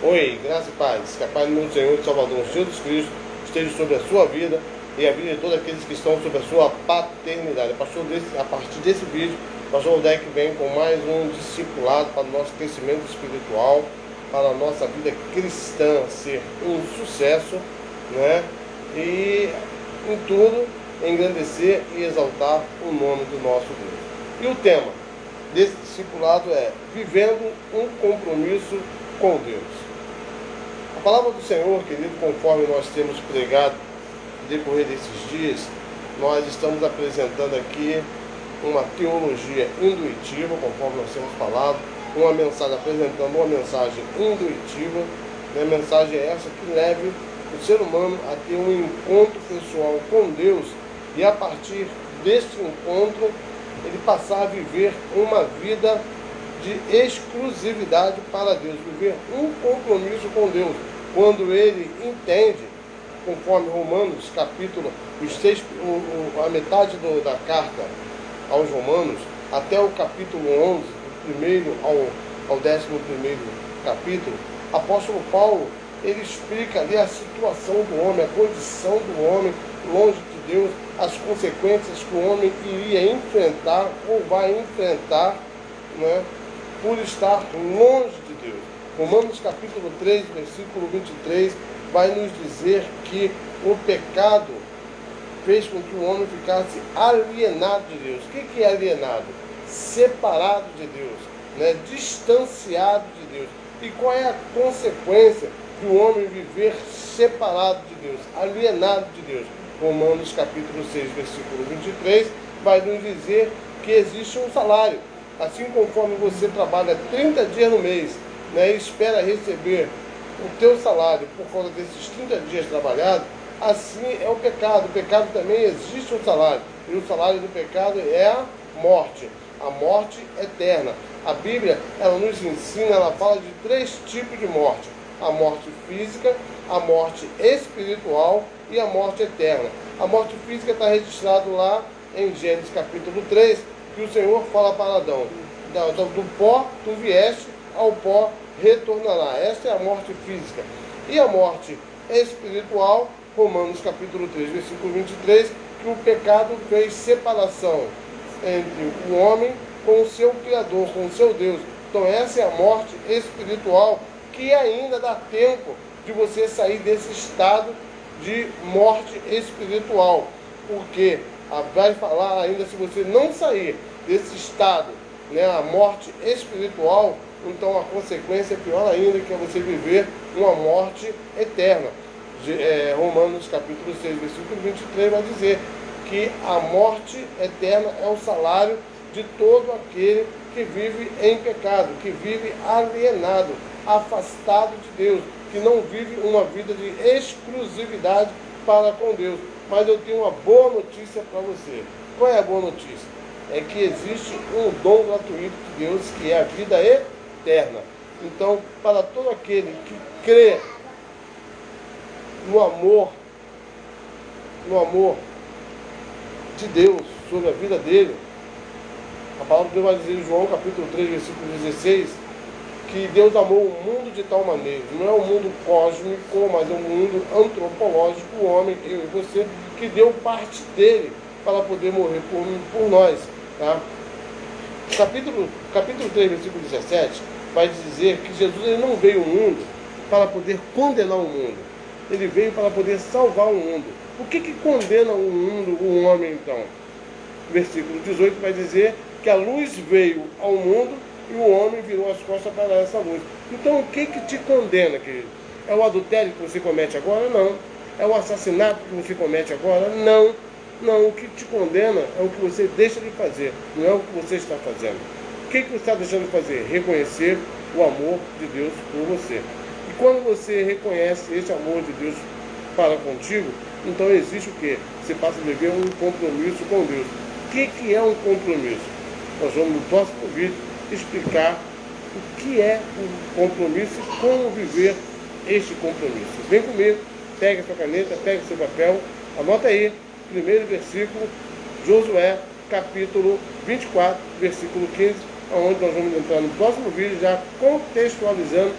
Oi, graça e paz. Que a paz do meu Senhor e Salvador Jesus Cristo esteja sobre a sua vida e a vida de todos aqueles que estão sobre a sua paternidade. Pastor, a partir desse vídeo, o pastor Odec vem com mais um discipulado para o nosso crescimento espiritual, para a nossa vida cristã ser um sucesso, né? E em tudo, engrandecer e exaltar o nome do nosso Deus. E o tema desse discipulado é vivendo um compromisso com Deus. A palavra do Senhor, querido, conforme nós temos pregado no decorrer desses dias, nós estamos apresentando aqui uma teologia intuitiva, conforme nós temos falado, uma mensagem, apresentando uma mensagem intuitiva, né? Mensagem essa que leve o ser humano a ter um encontro pessoal com Deus e a partir deste encontro ele passar a viver uma vida de exclusividade para Deus, viver um compromisso com Deus, quando ele entende, conforme Romanos, capítulo, a metade da carta aos Romanos, até o capítulo 11, do primeiro ao 11º capítulo, apóstolo Paulo, ele explica ali a situação do homem, a condição do homem longe de Deus, as consequências que o homem iria enfrentar ou vai enfrentar, né, por estar longe de Deus. Romanos capítulo 3, versículo 23, vai nos dizer que o pecado fez com que o homem ficasse alienado de Deus. O que é alienado? Separado de Deus, né? Distanciado de Deus. E qual é a consequência de o homem viver separado de Deus, alienado de Deus? Romanos capítulo 6, versículo 23, vai nos dizer que existe um salário. Assim conforme você trabalha 30 dias no mês, né, e espera receber o teu salário por conta desses 30 dias trabalhados, assim é o pecado. O pecado também existe um salário. E o salário do pecado é a morte eterna. A Bíblia, ela nos ensina, ela fala de 3 tipos de morte. A morte física, a morte espiritual e a morte eterna. A morte física está registrado lá em Gênesis capítulo 3, que o Senhor fala para Adão, do pó tu vieste, ao pó retornará. Esta é a morte física. E a morte espiritual, Romanos capítulo 3, versículo 23, que o pecado fez separação entre o homem com o seu Criador, com o seu Deus. Então essa é a morte espiritual, que ainda dá tempo de você sair desse estado de morte espiritual, porque vai falar ainda, se você não sair desse estado, né, a morte espiritual, então a consequência é pior ainda, que é você viver uma morte eterna. Romanos capítulo 6, versículo 23 vai dizer que a morte eterna é o salário de todo aquele que vive em pecado, que vive alienado, afastado de Deus, que não vive uma vida de exclusividade para com Deus. Mas eu tenho uma boa notícia para você. Qual é a boa notícia? É que existe um dom gratuito de Deus, que é a vida eterna. Então, para todo aquele que crê no amor de Deus sobre a vida dele, a palavra de Deus vai dizer em João capítulo 3, versículo 16, que Deus amou o mundo de tal maneira, não é um mundo cósmico, mas é um mundo antropológico, o homem, eu e você, que deu parte dele para poder morrer por nós. Tá? Capítulo 3, versículo 17, vai dizer que Jesus ele não veio ao mundo para poder condenar o mundo, ele veio para poder salvar o mundo. O que condena o mundo, o homem, então? Versículo 18 vai dizer que a luz veio ao mundo e o homem virou as costas para essa luz. Então o que te condena, querido? É o adultério que você comete agora? Não. É o assassinato que você comete agora? Não. Não, o que te condena é o que você deixa de fazer, não é o que você está fazendo. O que você está deixando de fazer? Reconhecer o amor de Deus por você. E quando você reconhece esse amor de Deus para contigo, então existe o quê? Você passa a viver um compromisso com Deus. O que é um compromisso? Nós vamos no próximo vídeo explicar o que é um compromisso e como viver este compromisso. Vem comigo, pega a sua caneta, pega o seu papel, anota aí, primeiro versículo, Josué, capítulo 24, versículo 15, onde nós vamos entrar no próximo vídeo, já contextualizando